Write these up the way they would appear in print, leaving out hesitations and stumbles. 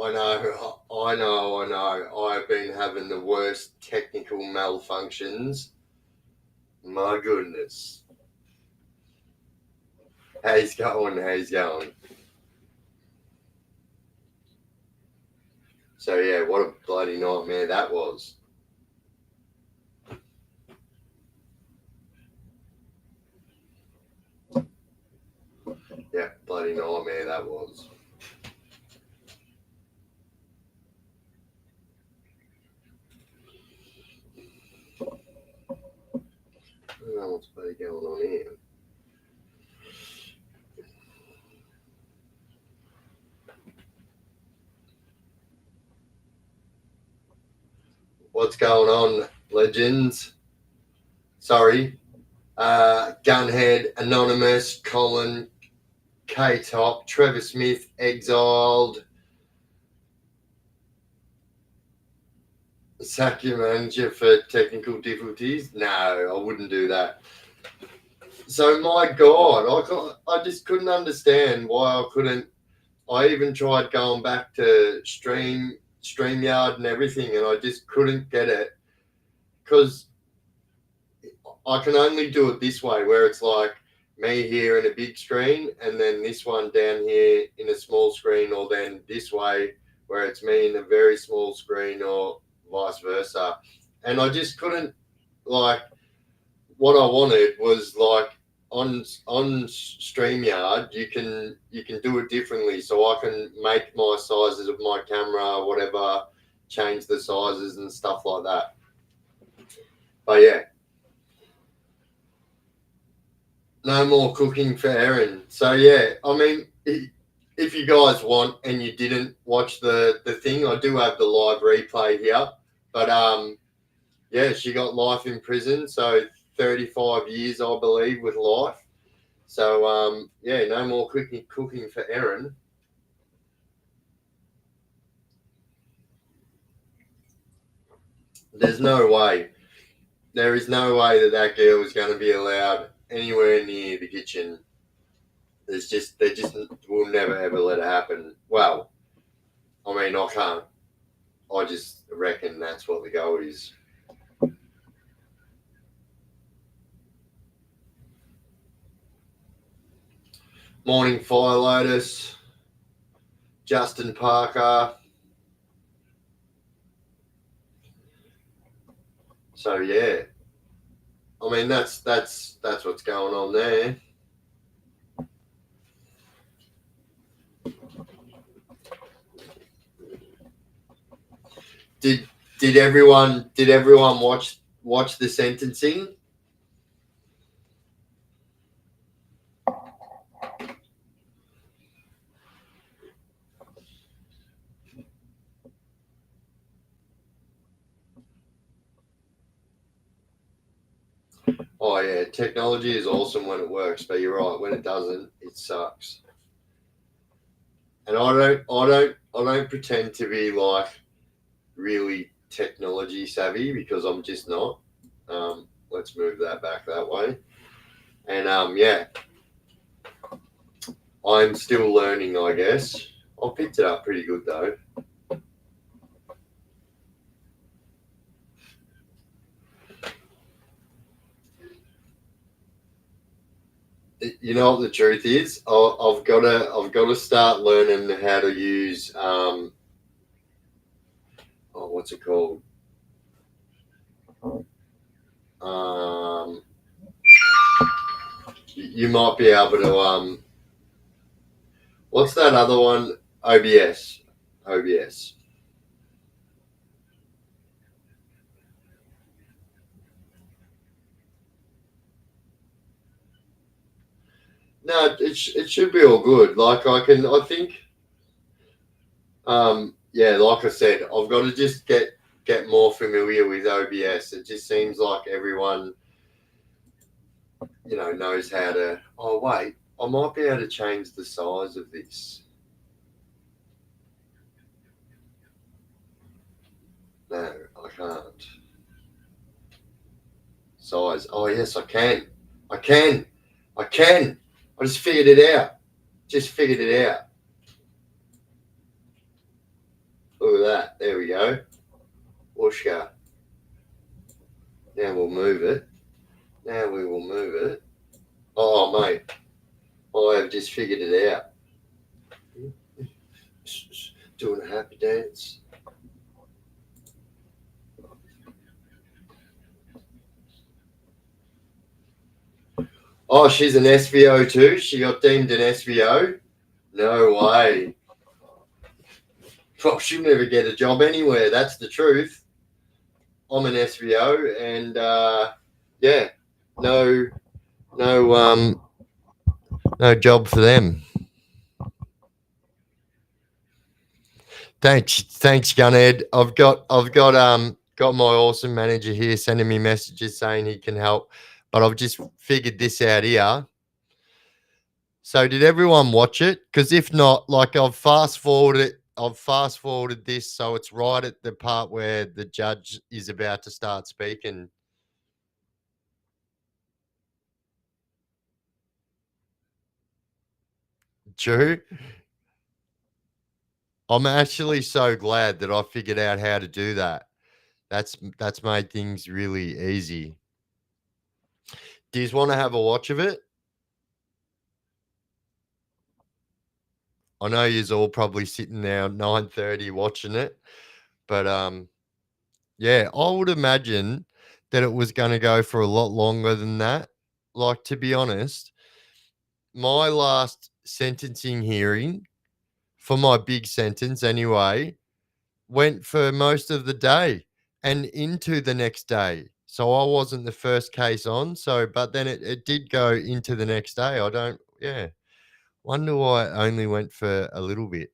I know. I've been having the worst technical malfunctions. My goodness. How's going? So yeah, what a bloody nightmare that was. Yeah, bloody nightmare that was. I don't know what's bloody going on here. What's going on, legends? Sorry. Gunhead, Anonymous, Colin, K-Top, Trevor Smith, Exiled. Sack your manager for technical difficulties? No, I wouldn't do that. So my God, I just couldn't understand why I couldn't. I even tried going back to StreamYard and everything, and I just couldn't get it because I can only do it this way, where it's like me here in a big screen, and then this one down here in a small screen, or then this way where it's me in a very small screen, or vice versa. And I just couldn't, like, what I wanted was like on StreamYard you can do it differently, so I can make my sizes of my camera, whatever, change the sizes and stuff like that. But yeah, no more cooking for Erin. So yeah, I mean, if you guys want and you didn't watch the thing, I do have the live replay here. But yeah, she got life in prison, so 35 years, I believe, with life. So yeah, no more cooking for Erin. There's no way. There is no way that that girl is going to be allowed anywhere near the kitchen. They just will never ever let it happen. Well, I mean, I can't. I just reckon that's what the goal is. Morning Fire Lotus, Justin Parker. So yeah, I mean that's what's going on there. Did everyone watch the sentencing? Oh yeah, technology is awesome when it works, but you're right, when it doesn't, it sucks. And I don't pretend to be like really technology savvy, because I'm just not. Let's move that back that way. And yeah, I'm still learning, I guess. I picked it up pretty good though. You know what the truth is? I've got to start learning how to use what's it called? Um, you might be able to what's that other one? OBS. OBS. No, it should be all good. Like I think yeah, like I said, I've got to just get more familiar with OBS. It just seems like everyone, knows how to. Oh wait, I might be able to change the size of this. No, I can't. Size. Oh yes, I can. I can. I can. I just figured it out. Just figured it out. with that. There we go. Whooshka. Now we'll move it. Now we will move it. Oh, mate. I have just figured it out. Doing a happy dance. Oh, she's an SVO too? She got deemed an SVO? No way. Well, she'll never get a job anywhere. That's the truth. I'm an SVO, and yeah, no job for them. Thanks, Gunhead. I've got my awesome manager here sending me messages saying he can help, but I've just figured this out here. So did everyone watch it? Because if not, like I've fast forwarded this so it's right at the part where the judge is about to start speaking. True. I'm actually so glad that I figured out how to do that. That's made things really easy. Do you want to have a watch of it? I know you're all probably sitting there at 9:30 watching it, but yeah, I would imagine that it was going to go for a lot longer than that. Like, to be honest, my last sentencing hearing for my big sentence anyway went for most of the day and into the next day. So I wasn't the first case on. So, but then it did go into the next day. Wonder why it only went for a little bit.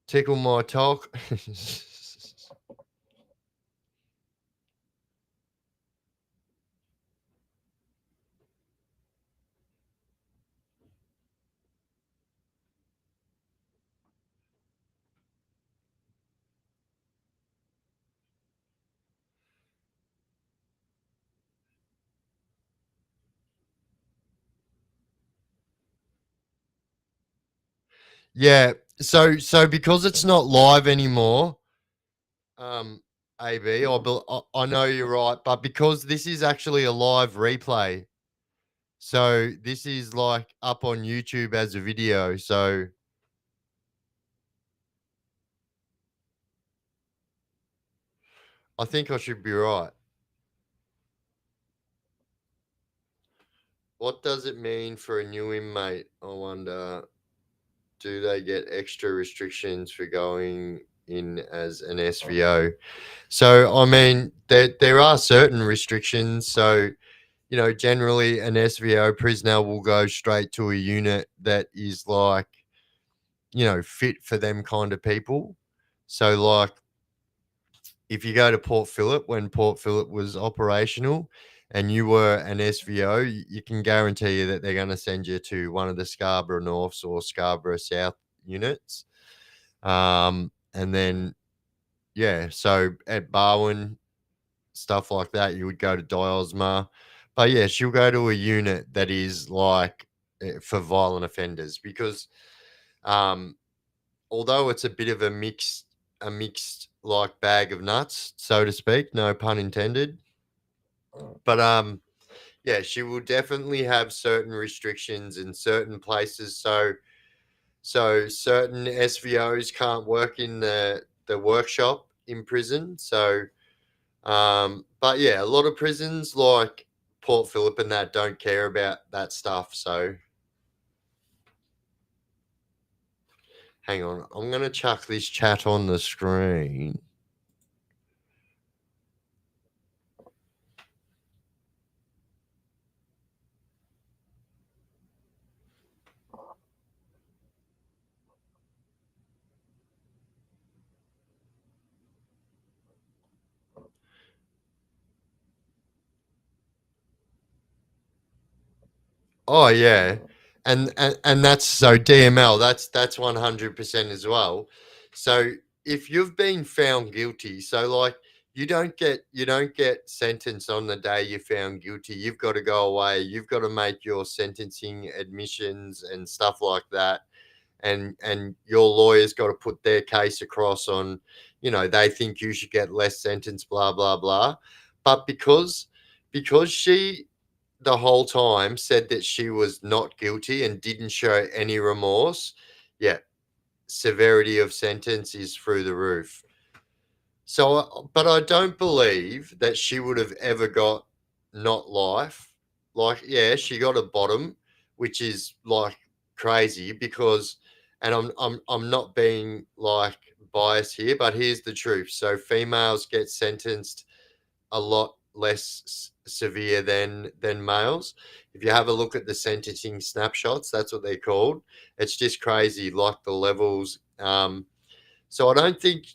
Tickle my talk. Yeah. So because it's not live anymore, AB, I know you're right, but because this is actually a live replay, so this is like up on YouTube as a video. So I think I should be right. What does it mean for a new inmate? I wonder. Do they get extra restrictions for going in as an SVO? So I mean, there are certain restrictions. So generally an SVO prisoner will go straight to a unit that is like, fit for them kind of people. So like if you go to Port Phillip when Port Phillip was operational and you were an SVO, you can guarantee you that they're going to send you to one of the Scarborough Norths or Scarborough South units. And then, yeah, so at Barwon, stuff like that, you would go to Diosma. But yeah, she'll go to a unit that is like for violent offenders because although it's a bit of a mixed like bag of nuts, so to speak, no pun intended. But yeah, she will definitely have certain restrictions in certain places. So certain SVOs can't work in the workshop in prison. So but yeah, a lot of prisons like Port Phillip and that don't care about that stuff. So hang on, I'm gonna chuck this chat on the screen. Oh yeah. And that's so DML, that's 100% as well. So if you've been found guilty, so like you don't get sentenced on the day you're found guilty. You've got to go away. You've got to make your sentencing admissions and stuff like that. And your lawyer's got to put their case across on, they think you should get less sentence, blah, blah, blah. But because she the whole time said that she was not guilty and didn't show any remorse, yeah, severity of sentence is through the roof. So, but I don't believe that she would have ever got not life. Like, yeah, she got a bottom, which is like crazy because, and I'm not being like biased here, but here's the truth. So females get sentenced a lot less severe than males. If you have a look at the sentencing snapshots, that's what they're called. It's just crazy, like the levels. So I don't think,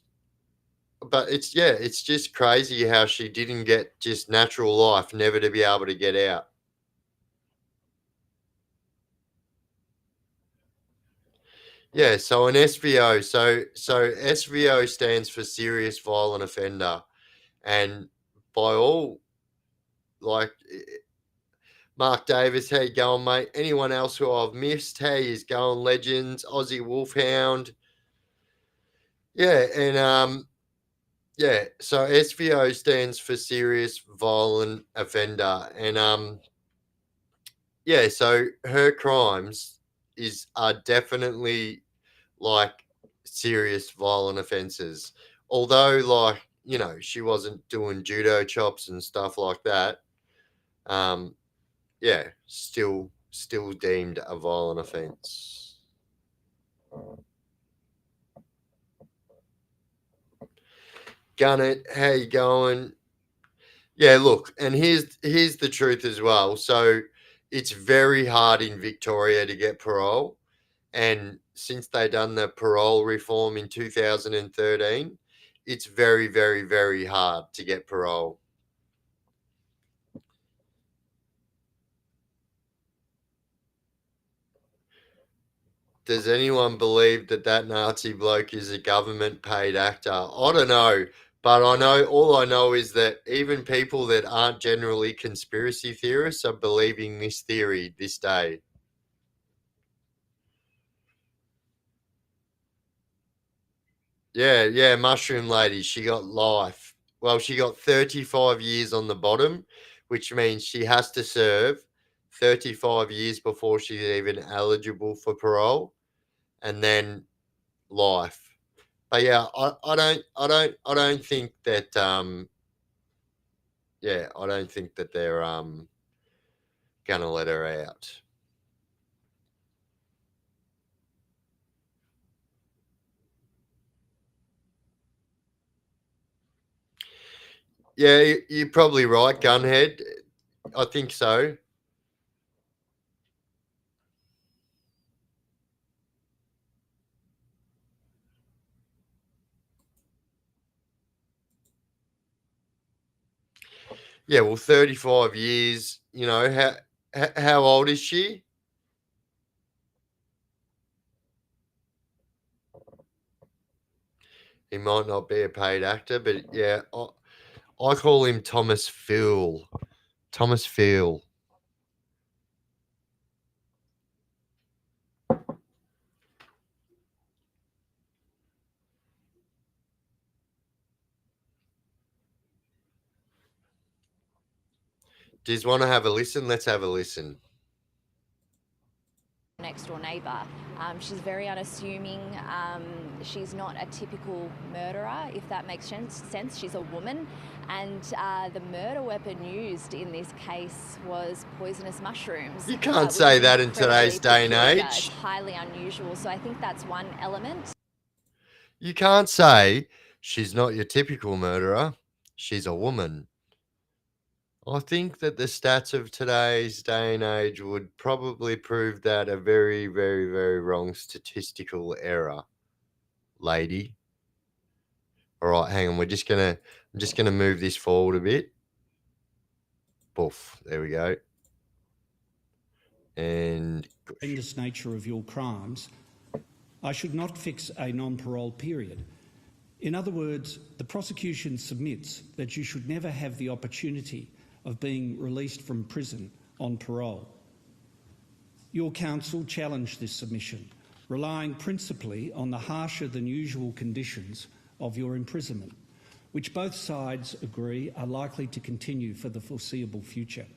but it's just crazy how she didn't get just natural life, never to be able to get out. Yeah, so an SVO, so SVO stands for serious violent offender, and by all, like, Mark Davis, how you going, mate? Anyone else who I've missed? How you going, legends? Aussie Wolfhound. Yeah, and yeah, so SVO stands for serious violent offender, and yeah, so her crimes are definitely like serious violent offences. Although, like, she wasn't doing judo chops and stuff like that. Yeah, still deemed a violent offence. Gunnett, how you going? Yeah, look, and here's the truth as well. So it's very hard in Victoria to get parole, and since they done the parole reform in 2013, it's very, very, very hard to get parole. Does anyone believe that Nazi bloke is a government paid actor? I don't know, but all I know is that even people that aren't generally conspiracy theorists are believing this theory this day. Yeah, Mushroom Lady, she got life. Well, she got 35 years on the bottom, which means she has to serve 35 years before she's even eligible for parole, and then life. But yeah, I don't think that yeah, I don't think that they're gonna let her out. Yeah, you're probably right, Gunhead. I think so. Yeah, well, 35 years. How old is she? He might not be a paid actor, but yeah, I call him Thomas Phil. Thomas Phil. Do you want to have a listen? Let's have a listen. Next door neighbour. She's very unassuming. She's not a typical murderer, if that makes sense. She's a woman, and the murder weapon used in this case was poisonous mushrooms. You can't say that in today's day and age. It's highly unusual, so I think that's one element. You can't say she's not your typical murderer. She's a woman. I think that the stats of today's day and age would probably prove that a very, very, very wrong statistical error, lady. All right, hang on. I'm just gonna move this forward a bit. Poof. There we go. And horrendous nature of your crimes, I should not fix a non-parole period. In other words, the prosecution submits that you should never have the opportunity of being released from prison on parole. Your counsel challenged this submission, relying principally on the harsher than usual conditions of your imprisonment, which both sides agree are likely to continue for the foreseeable future.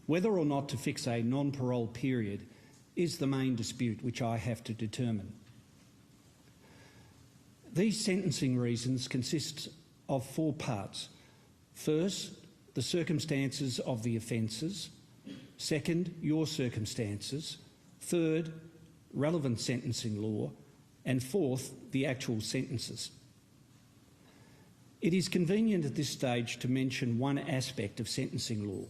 Whether or not to fix a non-parole period is the main dispute which I have to determine. These sentencing reasons consist of 4 parts. First, the circumstances of the offences. Second, your circumstances. Third, relevant sentencing law. And fourth, the actual sentences. It is convenient at this stage to mention one aspect of sentencing law.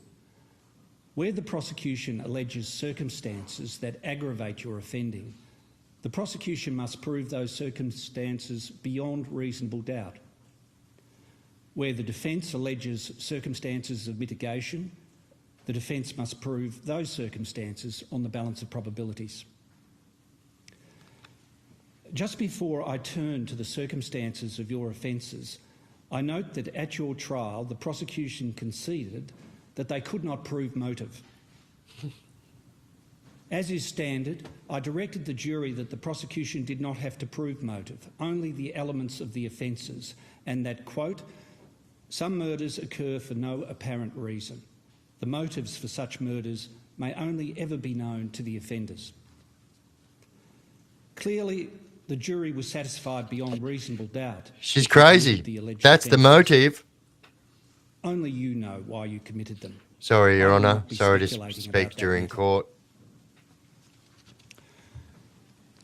Where the prosecution alleges circumstances that aggravate your offending, the prosecution must prove those circumstances beyond reasonable doubt. Where the defence alleges circumstances of mitigation, the defence must prove those circumstances on the balance of probabilities. Just before I turn to the circumstances of your offences, I note that at your trial the prosecution conceded that they could not prove motive. As is standard, I directed the jury that the prosecution did not have to prove motive, only the elements of the offences, and that, quote, some murders occur for no apparent reason. The motives for such murders may only ever be known to the offenders. Clearly, the jury was satisfied beyond reasonable doubt. She's crazy. That's the motive. Only you know why you committed them. Sorry, Your I will Honour. not be Sorry to speculating speak about that during matter. court.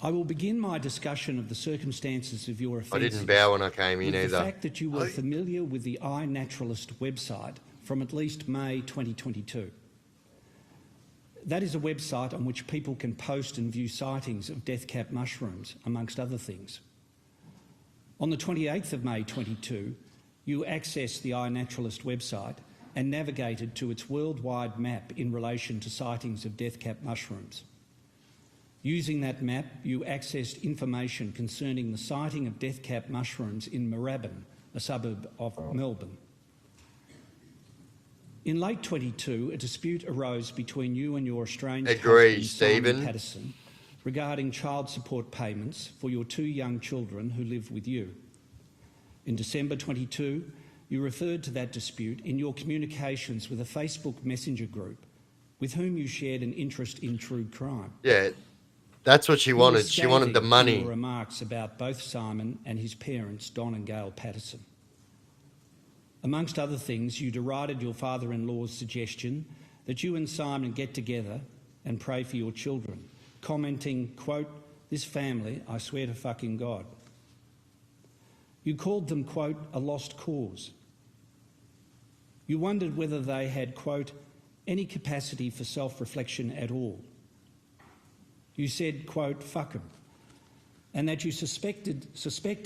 I will begin my discussion of the circumstances of your offences. I didn't bow when I came in with either. the fact that you were familiar with the iNaturalist website from at least May 2022. That is a website on which people can post and view sightings of death-cap mushrooms, amongst other things. On the 28th of May 22, you accessed the iNaturalist website and navigated to its worldwide map in relation to sightings of death-cap mushrooms. Using that map, you accessed information concerning the sighting of death-cap mushrooms in Moorabbin, a suburb of Melbourne. In late 22, a dispute arose between you and your estranged husband, Simon Patterson, regarding child support payments for your 2 young children who live with you. In December 22, you referred to that dispute in your communications with a Facebook Messenger group with whom you shared an interest in true crime. Yeah, that's what she wanted. She wanted the money. Your remarks about both Simon and his parents, Don and Gail Patterson. Amongst other things, you derided your father-in-law's suggestion that you and Simon get together and pray for your children, commenting, quote, this family, I swear to fucking God. You called them, quote, a lost cause. You wondered whether they had, quote, any capacity for self-reflection at all. You said, quote, fuck 'em, and that you suspected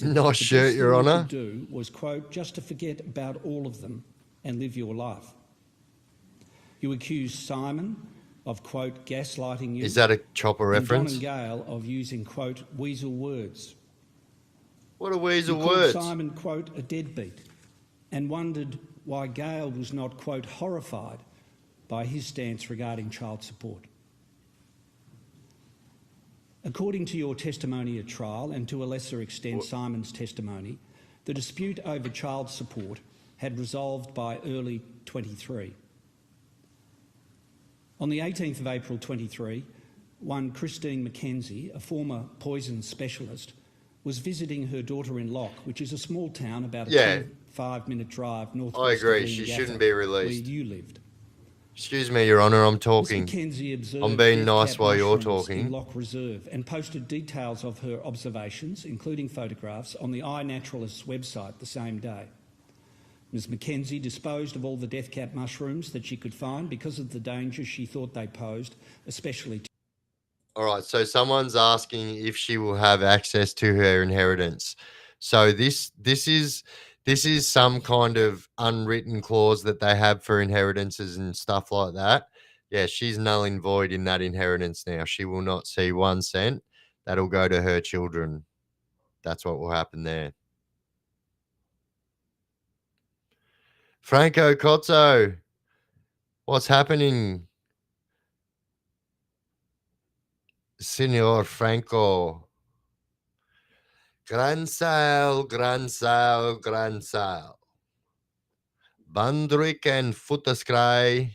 Nice shirt, Your Honour. to do was, quote, just to forget about all of them and live your life. You accused Simon of, quote, gaslighting you. Is that a Chopper reference? And Don and Gail of using, quote, weasel words. What are weasel You words? called Simon, quote, a deadbeat, and wondered why Gail was not, quote, horrified by his stance regarding child support. According to your testimony at trial, and to a lesser extent Simon's testimony, the dispute over child support had resolved by early 23. On the 18th of April 23, one Christine McKenzie, a former poison specialist, was visiting her daughter in Locke, which is a small town about a 5-minute drive north. I agree, she shouldn't be released. Where you lived. Excuse me, Your Honour, I'm talking. Ms. McKenzie observed I'm being nice death-cap while you're mushrooms talking. in Locke Reserve and posted details of her observations, including photographs, on the iNaturalist's website the same day. Ms. McKenzie disposed of all the death-cap mushrooms that she could find because of the danger she thought they posed, especially to... All right, so someone's asking if she will have access to her inheritance. So this is some kind of unwritten clause that they have for inheritances and stuff like that. Yeah, she's null and void in that inheritance now. She will not see 1 cent. That'll go to her children. That's what will happen there. Franco Cozzo, what's happening? Signor Franco. Grand sale, grand sale, grand sale. Bandrick and Futterskry.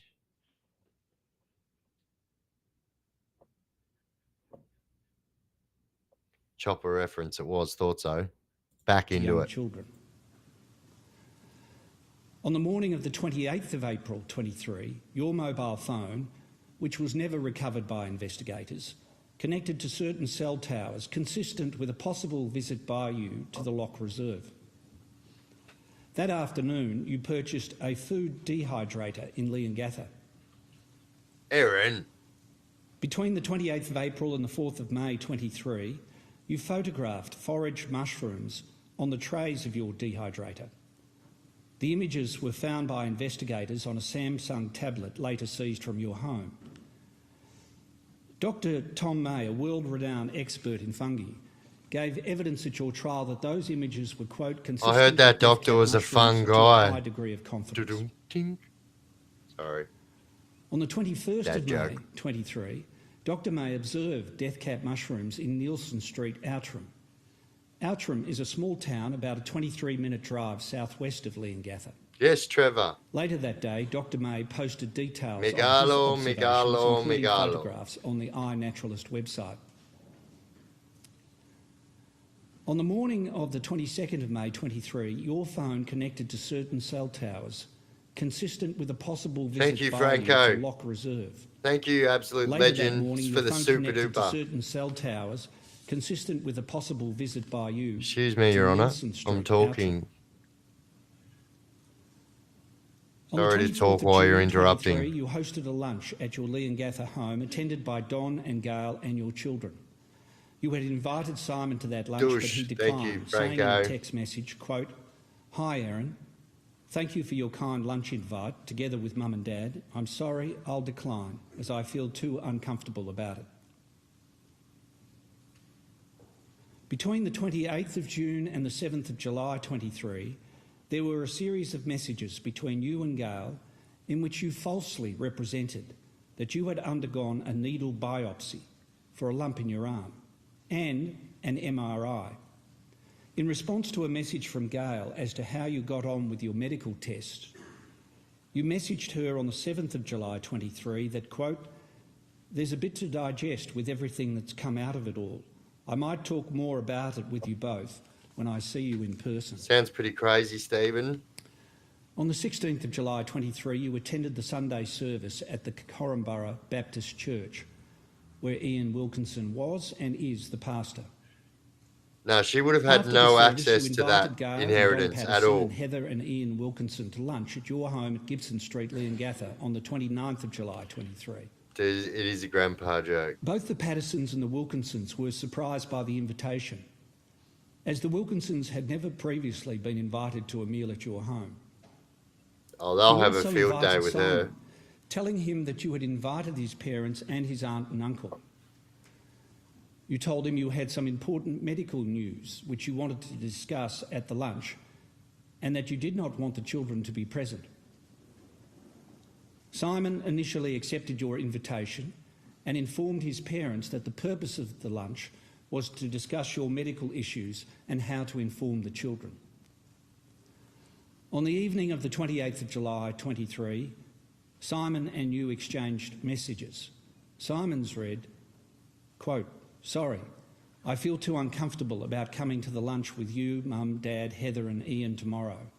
Chopper reference, it was, thought so. Back into young it. children. On the morning of the 28th of April 23, your mobile phone, which was never recovered by investigators, connected to certain cell towers consistent with a possible visit by you to the Lock Reserve. That afternoon, you purchased a food dehydrator in Leongatha. Aaron. Between the 28th of April and the 4th of May 23, you photographed forage mushrooms on the trays of your dehydrator. The images were found by investigators on a Samsung tablet later seized from your home. Dr. Tom May, a world-renowned expert in fungi, gave evidence at your trial that those images were, quote, consistent. I heard that with doctor death was a mushrooms fun to guy. a high degree of confidence. Doo-doo-ding. Sorry. On the 21st Dad of joke. May 23, Dr. May observed death cap mushrooms in Nielsen Street, Outram. Outram is a small town about a 23-minute drive southwest of Leongatha. Yes, Trevor. Later that day, Dr. May posted details Megalo, of his observations, megalo, including megalo. photographs on the iNaturalist website. On the morning of the 22nd of May 23, your phone connected to certain cell towers, consistent with a possible visit Thank you, by Franco. to Lock Reserve. Thank you, Absolute Later that Legends, morning, for your the phone super connected to duper. certain cell towers, consistent with a possible visit by you. Excuse me, to Your Honour. Nielsen Street, I'm talking. On the Sorry to 24th talk of while June you're interrupting. 23, you hosted a lunch at your Leongatha home, attended by Don and Gail and your children. You had invited Simon to that lunch, but he Douche. Thank declined, you, saying in a Franco. text message, quote, "Hi, Aaron. Thank you for your kind lunch invite, together with Mum and Dad. I'm sorry, I'll decline, as I feel too uncomfortable about it." Between the 28th of June and the 7th of July 23, there were a series of messages between you and Gail in which you falsely represented that you had undergone a needle biopsy for a lump in your arm and an MRI. In response to a message from Gail as to how you got on with your medical test, you messaged her on the 7th of July 23 that, quote, "There's a bit to digest with everything that's come out of it all. I might talk more about it with you both when I see you in person." Sounds pretty crazy, Stephen. On the 16th of July 23, you attended the Sunday service at the Corumburra Baptist Church, where Ian Wilkinson was and is the pastor. No, she would have had After no the service, access you to invited that Gail inheritance and Don at Patterson all. and Heather and Ian Wilkinson to lunch at your home at Gibson Street, Leongatha, on the 29th of July 23. It is a grandpa joke. Both the Pattersons and the Wilkinsons were surprised by the invitation, as the Wilkinsons had never previously been invited to a meal at your home. Oh, they'll You have a also field day invited with Simon, her. telling him that you had invited his parents and his aunt and uncle. You told him you had some important medical news which you wanted to discuss at the lunch, and that you did not want the children to be present. Simon initially accepted your invitation and informed his parents that the purpose of the lunch was to discuss your medical issues and how to inform the children. On the evening of the 28th of July 23, Simon and you exchanged messages. Simon's read, quote, "Sorry, I feel too uncomfortable about coming to the lunch with you, Mum, Dad, Heather and Ian tomorrow.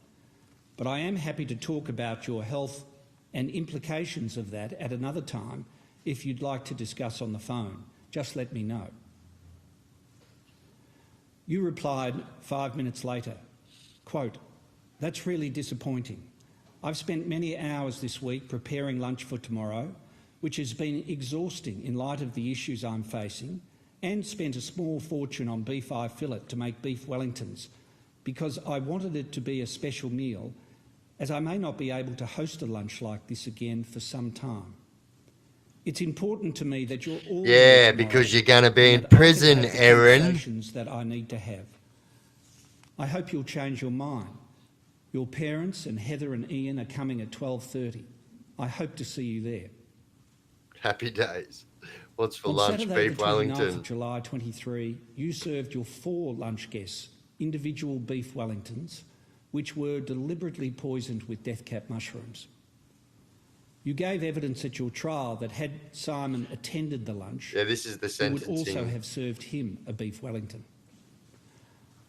But I am happy to talk about your health and implications of that at another time if you'd like to discuss on the phone. Just let me know." You replied 5 minutes later, quote, "That's really disappointing. I've spent many hours this week preparing lunch for tomorrow, which has been exhausting in light of the issues I'm facing, and spent a small fortune on beef eye fillet to make beef Wellingtons because I wanted it to be a special meal, as I may not be able to host a lunch like this again for some time. It's important to me that you're all Yeah, here because tomorrow you're going to be in and that I can prison, have the Aaron. conversations that I need to have. I hope you'll change your mind. Your parents and Heather and Ian are coming at 12:30. I hope to see you there. Happy days. What's for On lunch? Saturday, Beef the 29th of Wellington. July 23, you served your 4 lunch guests individual beef Wellingtons, which were deliberately poisoned with death cap mushrooms. You gave evidence at your trial that had Simon attended the lunch, Yeah, this is the you would sentencing. also have served him a beef Wellington.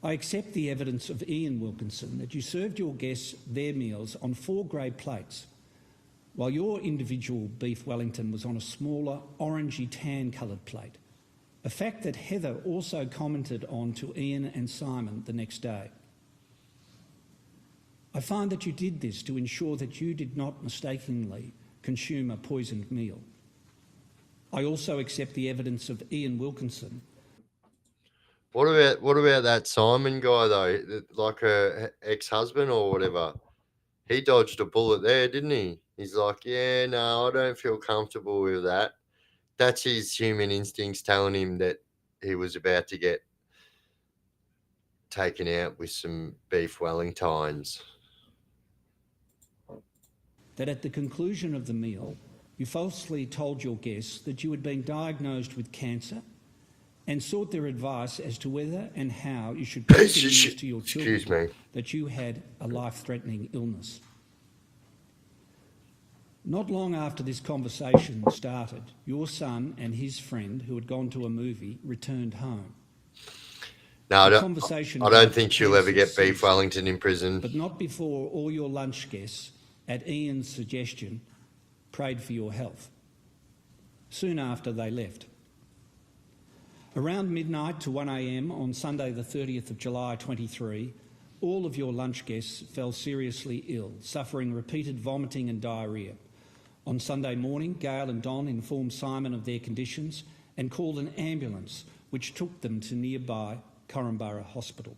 I accept the evidence of Ian Wilkinson that you served your guests their meals on 4 grey plates, while your individual beef Wellington was on a smaller orangey tan coloured plate, a fact that Heather also commented on to Ian and Simon the next day. I find that you did this to ensure that you did not mistakenly consume a poisoned meal. I also accept the evidence of Ian Wilkinson. What about that Simon guy though? Like her ex-husband or whatever? He dodged a bullet there, didn't he? He's like, yeah, no, I don't feel comfortable with that. That's his human instincts telling him that he was about to get taken out with some beef Wellingtons. That at the conclusion of the meal, you falsely told your guests that you had been diagnosed with cancer and sought their advice as to whether and how you should prove the news to your children Excuse me. that you had a life-threatening illness. Not long after this conversation started, your son and his friend, who had gone to a movie, returned home. No, I The don't, conversation I don't about think she'll ever cancer get beef ceased, Wellington in prison. but not before all your lunch guests, at Ian's suggestion, prayed for your health. Soon after, they left. Around midnight to 1 a.m. on Sunday the 30th of July 23, all of your lunch guests fell seriously ill, suffering repeated vomiting and diarrhoea. On Sunday morning, Gail and Don informed Simon of their conditions and called an ambulance which took them to nearby Corumburra Hospital.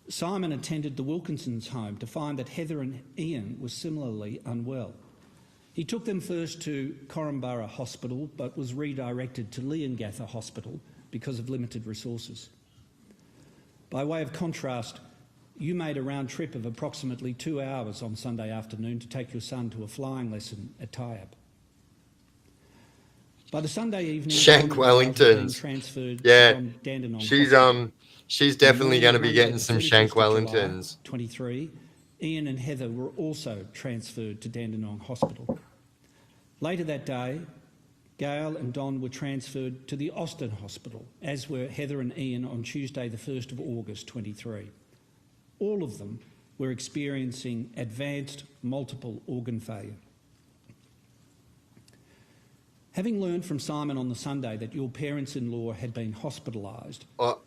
Simon attended the Wilkinsons' home to find that Heather and Ian were similarly unwell. He took them first to Corumburra Hospital but was redirected to Leongatha Hospital because of limited resources. By way of contrast, you made a round trip of approximately 2 hours on Sunday afternoon to take your son to a flying lesson at Tyab. By the Sunday evening, Shank Dawn had been Wellingtons. transferred Yeah, from Dandenong she's Hospital. she's definitely going to be Monday, getting the some 31st Shank of July, Wellingtons. 23, Ian and Heather were also transferred to Dandenong Hospital. Later that day, Gail and Don were transferred to the Austin Hospital, as were Heather and Ian on Tuesday the 1st of August 23. All of them were experiencing advanced multiple organ failure. Having learned from Simon on the Sunday that your parents-in-law had been hospitalised,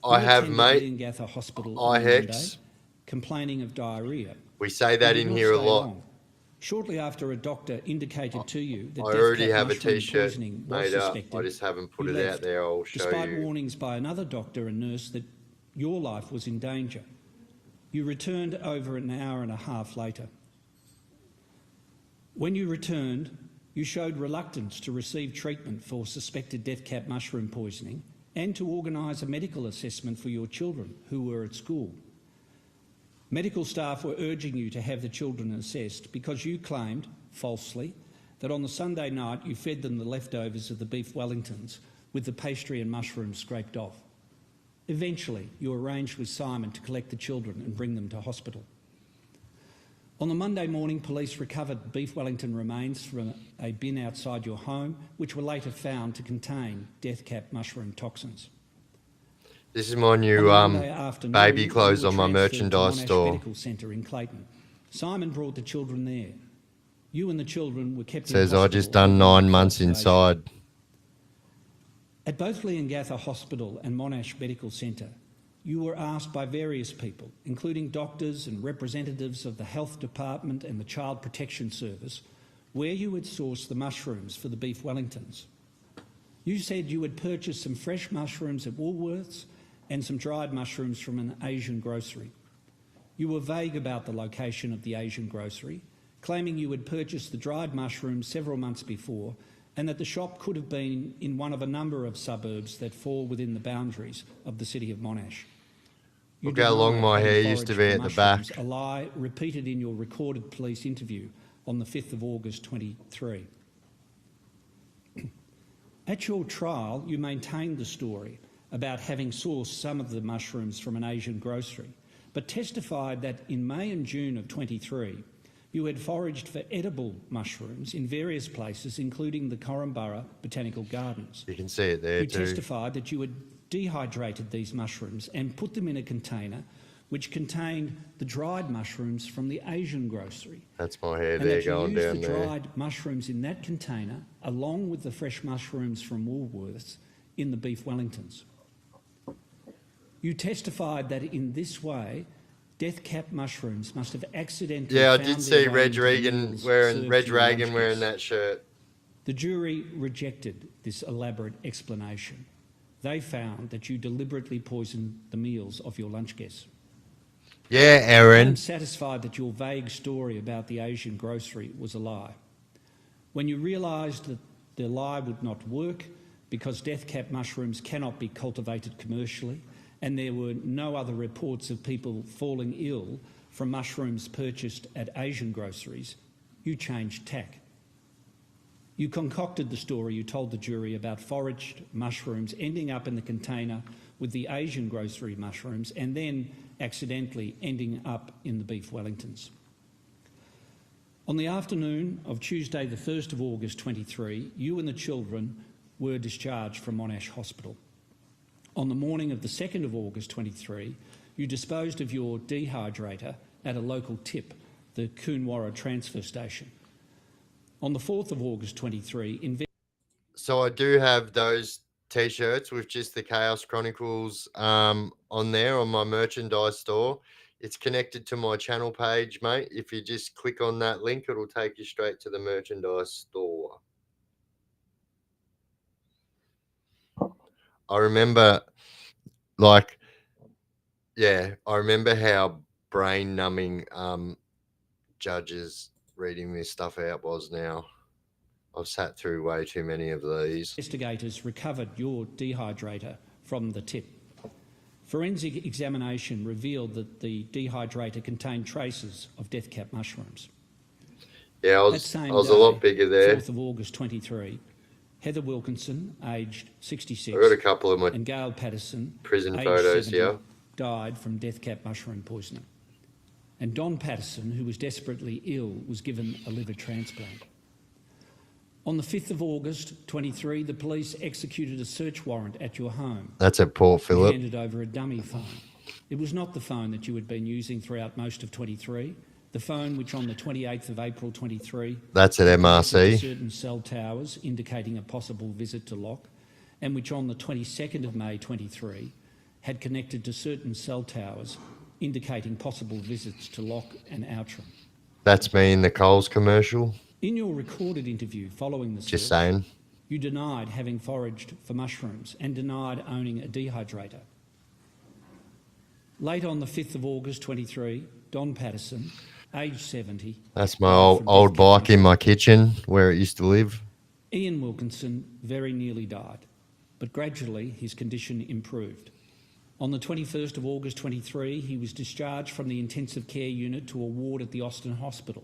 I have, attended mate. Leongatha Hospital I on Monday, hex. complaining of diarrhoea. We say that You did in not here a stay lot. long. Shortly after a doctor indicated to you that I already death cap have a mushroom T-shirt poisoning was made up. suspected, I just haven't put you it out left, there. I'll show despite you. warnings by another doctor and nurse that your life was in danger. You returned over an hour and a half later. When you returned, you showed reluctance to receive treatment for suspected death cap mushroom poisoning and to organise a medical assessment for your children who were at school. Medical staff were urging you to have the children assessed because you claimed, falsely, that on the Sunday night you fed them the leftovers of the beef Wellingtons with the pastry and mushrooms scraped off. Eventually, you arranged with Simon to collect the children and bring them to hospital. On the Monday morning, police recovered beef Wellington remains from a bin outside your home, which were later found to contain death cap mushroom toxins. This is my new Monday afternoon, baby you clothes were on my transferred to merchandise Monash store. Medical Centre in Clayton. Simon brought the children there. You and the children were kept Says in I hospital just done under 9 months observation. inside. At both Leongatha Hospital and Monash Medical Centre, you were asked by various people, including doctors and representatives of the Health Department and the Child Protection Service, where you had sourced the mushrooms for the beef Wellingtons. You said you had purchased some fresh mushrooms at Woolworths and some dried mushrooms from an Asian grocery. You were vague about the location of the Asian grocery, claiming you had purchased the dried mushrooms several months before and that the shop could have been in one of a number of suburbs that fall within the boundaries of the city of Monash. You Look how long denied my having hair used to foraged be for at the back. mushrooms, a lie repeated in your recorded police interview on the 5th of August 23. At your trial, you maintained the story about having sourced some of the mushrooms from an Asian grocery, but testified that in May and June of 23, you had foraged for edible mushrooms in various places, including the Korumburra Botanical Gardens. You can see it there You too. testified that you had dehydrated these mushrooms and put them in a container which contained the dried mushrooms from the Asian grocery. That's my hair And there that you going used down the there. dried mushrooms in that container along with the fresh mushrooms from Woolworths in the beef Wellingtons. You testified that in this way, Death Cap mushrooms must have accidentally Yeah, I found did their see way Reg into the Regan meals wearing served Reg to your Regan lunch wearing guests. that shirt. The jury rejected this elaborate explanation. They found that you deliberately poisoned the meals of your lunch guests. Yeah, I am Aaron. satisfied that your vague story about the Asian grocery was a lie. When you realised that the lie would not work because Death Cap mushrooms cannot be cultivated commercially and there were no other reports of people falling ill from mushrooms purchased at Asian groceries, you changed tack. You concocted the story you told the jury about foraged mushrooms ending up in the container with the Asian grocery mushrooms and then accidentally ending up in the beef Wellingtons. On the afternoon of Tuesday the 1st of August 23, you and the children were discharged from Monash Hospital. On the morning of the 2nd of August 23, you disposed of your dehydrator at a local tip, the Coonwarra transfer station. On the 4th of August 23, So I do have those t-shirts with just the Chaos Chronicles on there on my merchandise store. It's connected to my channel page, mate. If you just click on that link, it'll take you straight to the merchandise store. I remember, like, yeah, I remember how brain numbing judges reading this stuff out was now. I've sat through way too many of these. investigators recovered your dehydrator from the tip. Forensic examination revealed that the dehydrator contained traces of Death Cap mushrooms. Yeah, I That was same a lot day, bigger there. 4th of August 23, Heather Wilkinson, aged 66, I got a couple of my and Gail Patterson, prison aged photos 70, here. died from Death Cap mushroom poisoning. And Don Patterson, who was desperately ill, was given a liver transplant. On the 5th of August 23, the police executed a search warrant at your home. That's at Port You Phillip. handed over a dummy phone. It was not the phone that you had been using throughout most of 23. The phone which on the 28th of April 23 That's at connected to MRC. certain cell towers indicating a possible visit to Locke, and which on the 22nd of May 23 had connected to certain cell towers indicating possible visits to Locke and Outram. That's me in the Coles commercial. In your recorded interview following the Just search, saying. you denied having foraged for mushrooms and denied owning a dehydrator. Late on the 5th of August 23, Don Patterson, aged 70, That's my died from old Death Cap bike in my mushrooms. kitchen where it used to live. Ian Wilkinson very nearly died, but gradually his condition improved. On the 21st of August 23, he was discharged from the intensive care unit to a ward at the Austin Hospital.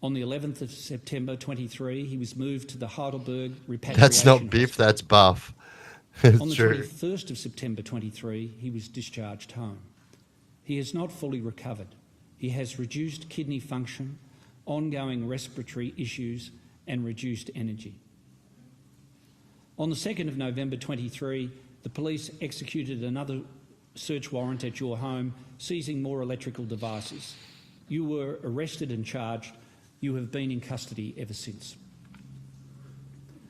On the 11th of September 23, he was moved to the Heidelberg Repatriation That's not Biff, Hospital. that's Buff. On It's the true. 21st of September 23, he was discharged home. He has not fully recovered. He has reduced kidney function, ongoing respiratory issues and reduced energy. On the 2nd of November 23, the police executed another search warrant at your home, seizing more electrical devices. You were arrested and charged. You have been in custody ever since.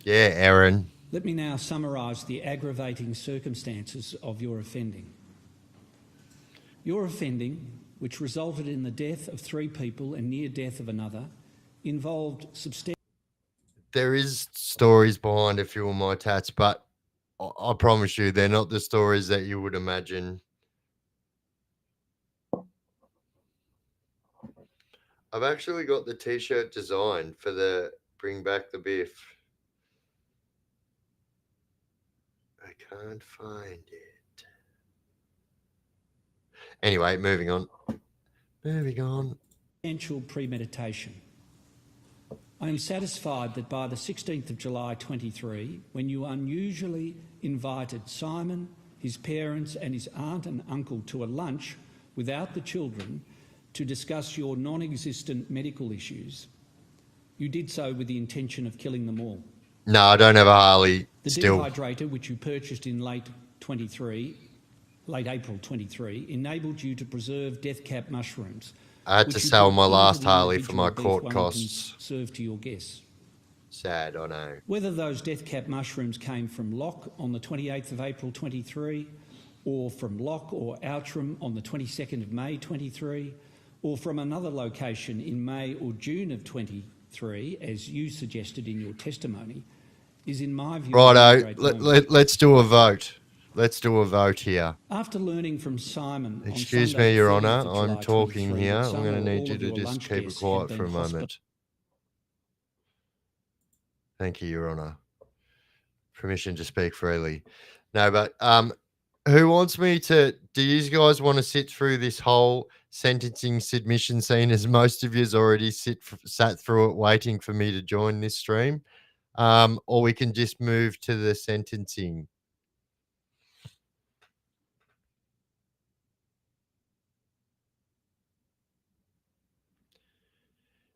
Yeah, Aaron. Let me now summarise the aggravating circumstances of your offending. Your offending, which resulted in the death of 3 people and near death of another, involved substantial There is stories behind a few of my tats, but I promise you, they're not the stories that you would imagine. I've actually got the t-shirt design for the Bring Back the Biff. I can't find it. Anyway, moving on. Moving on. Substantial premeditation. I am satisfied that by the 16th of July 23, when you unusually invited Simon, his parents and his aunt and uncle to a lunch without the children to discuss your non-existent medical issues, you did so with the intention of killing them all. No, I don't have a Harley The still. dehydrator, which you purchased in late April 23, enabled you to preserve death cap mushrooms. I had which to you sell brought my into last the Harley for my individual court beef costs. Wellingtons served to your guests. Sad, I know. Whether those death cap mushrooms came from Locke on the 28th of April 23, or from Locke or Outram on the 22nd of May 23, or from another location in May or June of 23, as you suggested in your testimony, is in my view... Righto, let's do a vote. Let's do a vote here. After learning from Simon... Excuse me, Your Honour, I'm talking here. I'm going to need you to just keep it quiet for a moment. Thank you, Your Honour. Permission to speak freely. No, but who wants me to... Do you guys want to sit through this whole sentencing submission scene, as most of you's already sat through it waiting for me to join this stream? Or we can just move to the sentencing.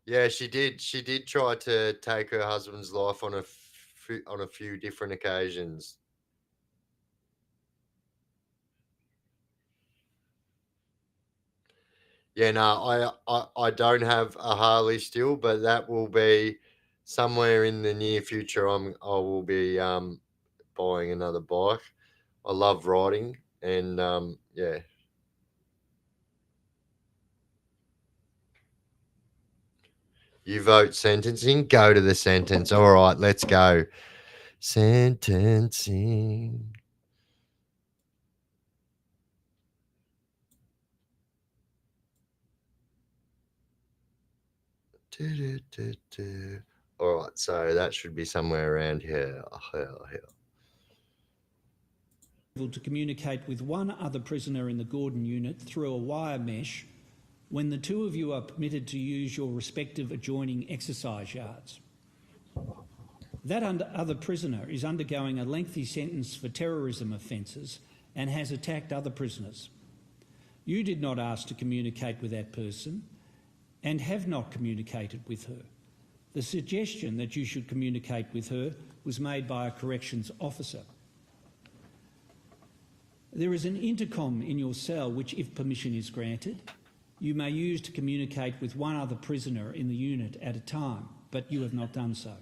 Yeah, she did. She did try to take her husband's life on a few different occasions. Yeah, no, I don't have a Harley still, but that will be somewhere in the near future. I will be buying another bike. I love riding, and yeah. You vote sentencing, go to the sentence. All right, let's go. Sentencing. All right, so that should be somewhere around here. To communicate with one other prisoner in the Gordon unit through a wire mesh when the two of you are permitted to use your respective adjoining exercise yards. That other prisoner is undergoing a lengthy sentence for terrorism offences and has attacked other prisoners. You did not ask to communicate with that person and have not communicated with her. The suggestion that you should communicate with her was made by a corrections officer. There is an intercom in your cell which, if permission is granted, you may use to communicate with one other prisoner in the unit at a time, but you have not done so.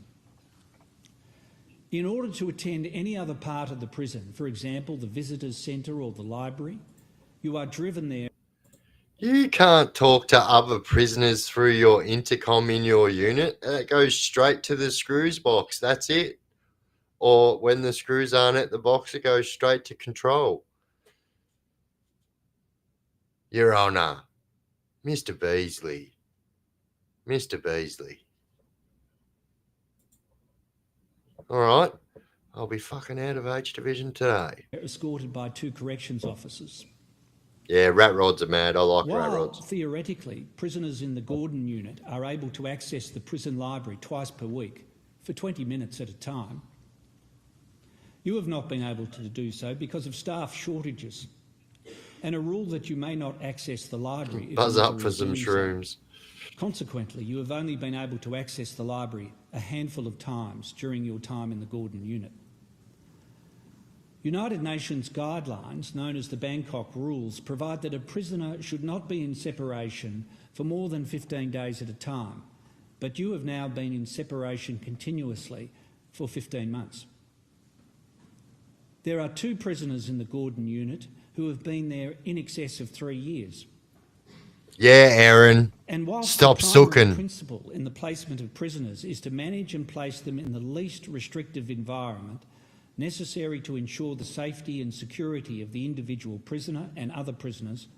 In order to attend any other part of the prison, for example, the visitors' centre or the library, you are driven there. You can't talk to other prisoners through your intercom in your unit. It goes straight to the screws box. That's it. Or when the screws aren't at the box, it goes straight to control. Your Honour, Mr. Beasley. Mr. Beasley. All right. I'll be fucking out of H Division today. Escorted by two corrections officers. Yeah, rat rods are mad. I like rat While, rods. theoretically, prisoners in the Gordon unit are able to access the prison library twice per week for 20 minutes at a time, you have not been able to do so because of staff shortages and a rule that you may not access the library. Buzz up for some shrooms. Consequently, you have only been able to access the library a handful of times during your time in the Gordon unit. United Nations guidelines, known as the Bangkok Rules, provide that a prisoner should not be in separation for more than 15 days at a time, but you have now been in separation continuously for 15 months. There are two prisoners in the Gordon unit who have been there in excess of 3 years. Yeah, Aaron. And whilst Stop the primary sucking. principle in the placement of prisoners is to manage and place them in the least restrictive environment necessary to ensure the safety and security of the individual prisoner and other prisoners,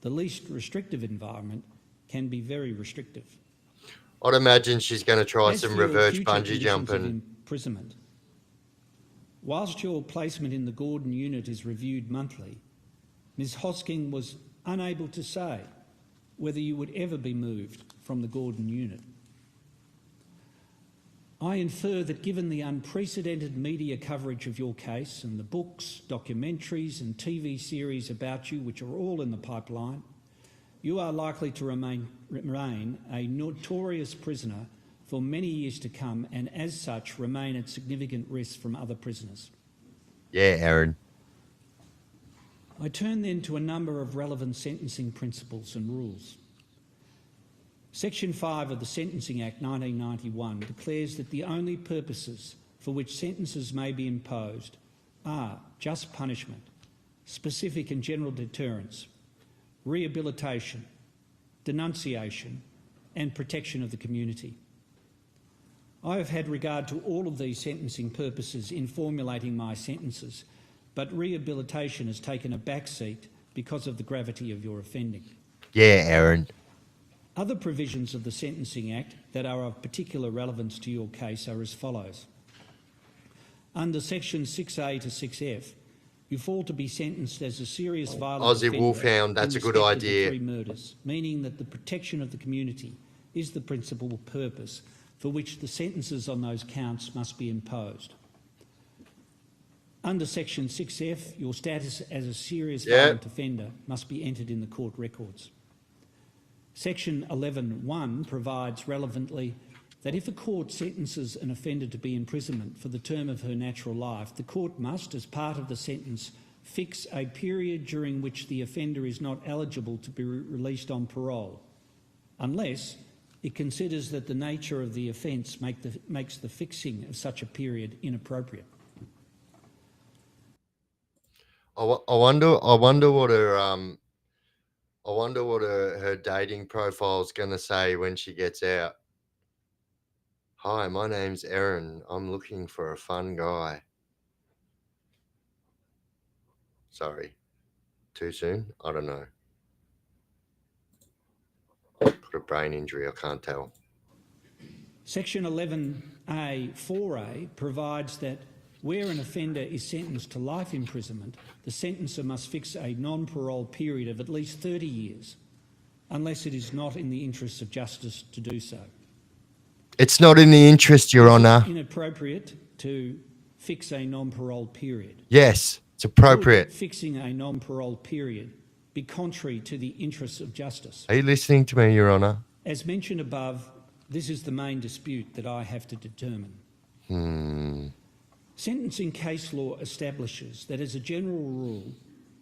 the least restrictive environment can be very restrictive. I'd imagine she's going to try As some for your reverse future bungee conditions of jumping. imprisonment, whilst your placement in the Gordon unit is reviewed monthly, Ms Hosking was unable to say whether you would ever be moved from the Gordon unit. I infer that given the unprecedented media coverage of your case and the books, documentaries and TV series about you, which are all in the pipeline, you are likely to remain a notorious prisoner for many years to come, and as such remain at significant risk from other prisoners. Yeah, Aaron. I turn then to a number of relevant sentencing principles and rules. Section 5 of the Sentencing Act 1991 declares that the only purposes for which sentences may be imposed are just punishment, specific and general deterrence, rehabilitation, denunciation and protection of the community. I have had regard to all of these sentencing purposes in formulating my sentences, but rehabilitation has taken a back seat because of the gravity of your offending. Yeah, Aaron. Other provisions of the Sentencing Act that are of particular relevance to your case are as follows. Under sections 6A to 6F, you fall to be sentenced as a serious violent Aussie offender Wolfhound, that's in a good respect of the idea. 3 murders, meaning that the protection of the community is the principal purpose for which the sentences on those counts must be imposed. Under section 6F, your status as a serious violent offender must be entered in the court records. Section 11(1) provides relevantly that if a court sentences an offender to be imprisonment for the term of her natural life, the court must, as part of the sentence, fix a period during which the offender is not eligible to be released on parole, unless it considers that the nature of the offence makes the fixing of such a period inappropriate. I wonder what her dating profile is going to say when she gets out. Hi, my name's Erin. I'm looking for a fun guy. Sorry. Too soon? I don't know. Got a brain injury, I can't tell. Section 11A(4)(a) provides that where an offender is sentenced to life imprisonment, the sentencer must fix a non-parole period of at least 30 years, unless it is not in the interests of justice to do so. It's not in the interest, Your Honour. It's inappropriate to fix a non-parole period. Yes, it's appropriate. Would fixing a non-parole period be contrary to the interests of justice? Are you listening to me, Your Honour? As mentioned above, this is the main dispute that I have to determine. Sentencing case law establishes that, as a general rule,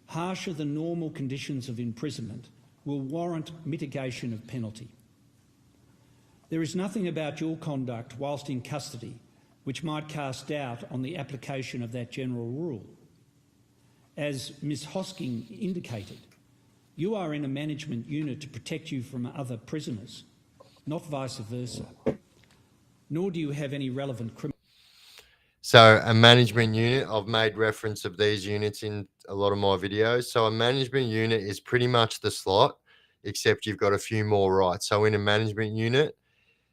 harsher than normal conditions of imprisonment will warrant mitigation of penalty. There is nothing about your conduct whilst in custody which might cast doubt on the application of that general rule. As Ms Hosking indicated, you are in a management unit to protect you from other prisoners, not vice versa, nor do you have any relevant criminal. So a management unit, I've made reference of these units in a lot of my videos. So a management unit is pretty much the slot, except you've got a few more rights. So in a management unit,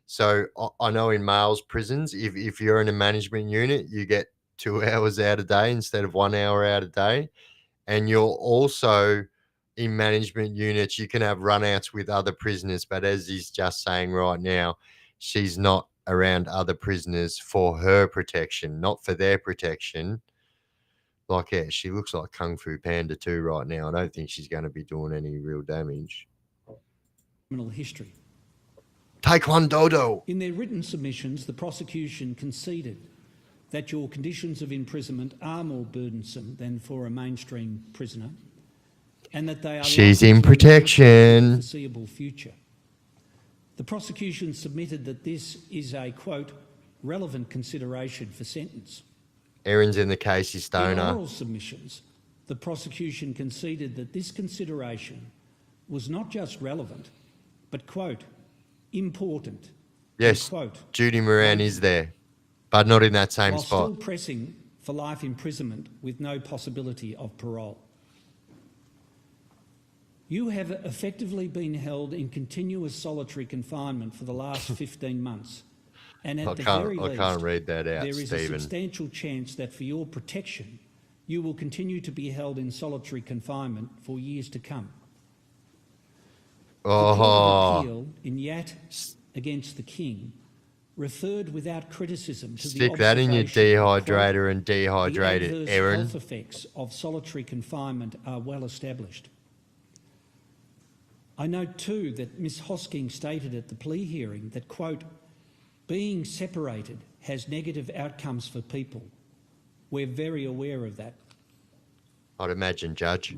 so I know in males prisons, if you're in a management unit, you get 2 hours out a day instead of 1 hour out a day. And you're also in management units, you can have runouts with other prisoners. But as he's just saying right now, she's not around other prisoners for her protection, not for their protection. Like, yeah, she looks like Kung Fu Panda 2 right now. I don't think she's going to be doing any real damage. Criminal history. Taekwondo. In their written submissions, the prosecution conceded that your conditions of imprisonment are more burdensome than for a mainstream prisoner, and that they are She's likely in to remain protection. for the foreseeable future. The prosecution submitted that this is a, quote, relevant consideration for sentence. Erin's in the case, he's In stoner. oral submissions, the prosecution conceded that this consideration was not just relevant, but, quote, important. Yes, Quote, Judy Moran is there, but not in that same while spot. still pressing for life imprisonment with no possibility of parole. You have effectively been held in continuous solitary confinement for the last 15 months. And at the very least, I can't read that out, there is a Stephen. substantial chance that for your protection, you will continue to be held in solitary confinement for years to come. The Court of Oh, Appeal in Yat against the King referred without criticism to the stick that in your observation that, quote, dehydrator and the dehydrate it, adverse Aaron. health effects of solitary confinement are well established. I note too that Ms Hosking stated at the plea hearing that, quote, being separated has negative outcomes for people. We're very aware of that. I'd imagine, Judge.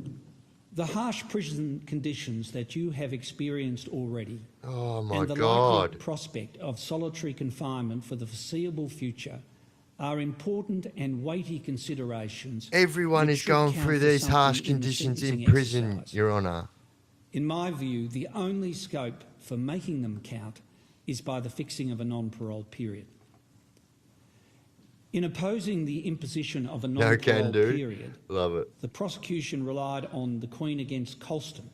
The harsh prison conditions that you have experienced already Oh my and the God. likely prospect of solitary confinement for the foreseeable future are important and weighty considerations. Everyone which is should going count through for these something harsh in the conditions in sentencing prison, exercise. Your Honour. In my view, the only scope for making them count is by the fixing of a non-parole period. In opposing the imposition of a No can non-parole do. period, Love it. the prosecution relied on the Queen against Colston,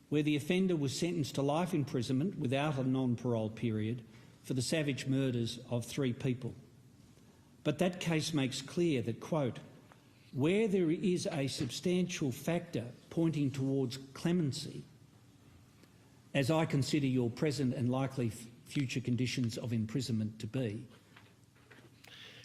where the offender was sentenced to life imprisonment without a non-parole period for the savage murders of 3 people. But that case makes clear that, quote, where there is a substantial factor pointing towards clemency, as I consider your present and likely future conditions of imprisonment to be,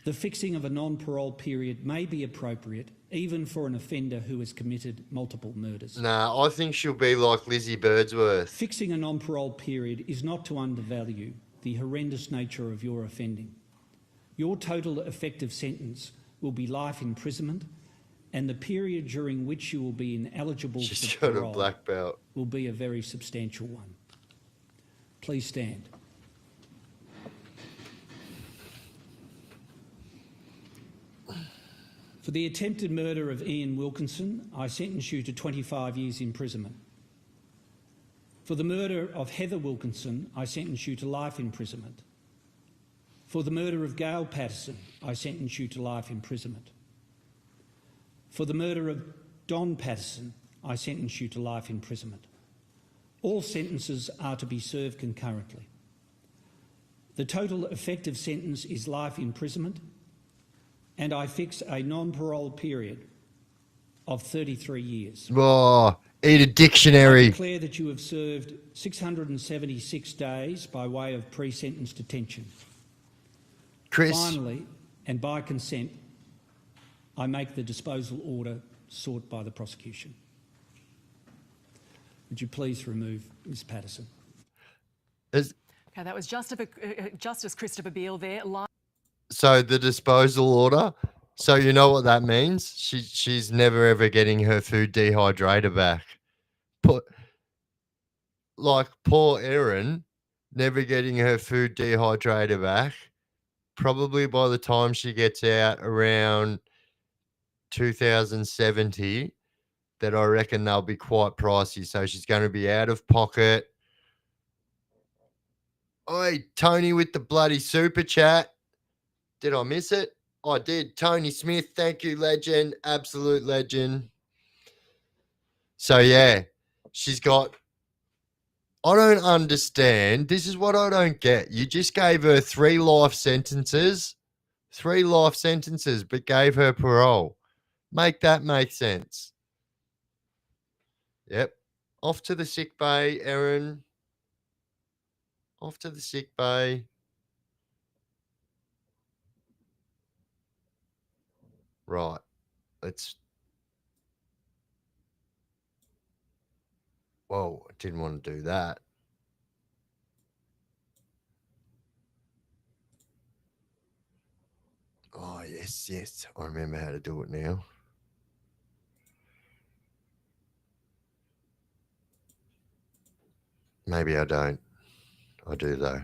the fixing of a non-parole period may be appropriate even for an offender who has committed multiple murders. Nah, I think she'll be like Lizzie Birdsworth. Fixing a non-parole period is not to undervalue the horrendous nature of your offending. Your total effective sentence will be life imprisonment, and the period during which you will be ineligible She's for got a parole black belt. will be a very substantial one. Please stand. For the attempted murder of Ian Wilkinson, I sentence you to 25 years imprisonment. For the murder of Heather Wilkinson, I sentence you to life imprisonment. For the murder of Gail Patterson, I sentence you to life imprisonment. For the murder of Don Patterson, I sentence you to life imprisonment. All sentences are to be served concurrently. The total effective sentence is life imprisonment, and I fix a non-parole period of 33 years. Oh, eat a I dictionary. declare that you have served 676 days by way of pre-sentence detention. Chris, Finally, and by consent, I make the disposal order sought by the prosecution. Would you please remove Ms Patterson? is, Okay, that was Justice Christopher Beale there. so the disposal order. So you know what that means? She's never ever getting her food dehydrator back. Like poor Erin, never getting her food dehydrator back. Probably by the time she gets out around 2070, that I reckon they'll be quite pricey. So she's going to be out of pocket. Oi, Tony with the bloody super chat. Did I miss it? I did. Tony Smith, thank you, legend. Absolute legend. So, yeah, she's got. I don't understand. This is what I don't get. You just gave her 3 life sentences, but gave her parole. Make that make sense. Yep. Off to the sick bay, Erin. Off to the sick bay. Right. Let's. Whoa, I didn't want to do that. Oh, yes. I remember how to do it now. Maybe I don't. I do, though.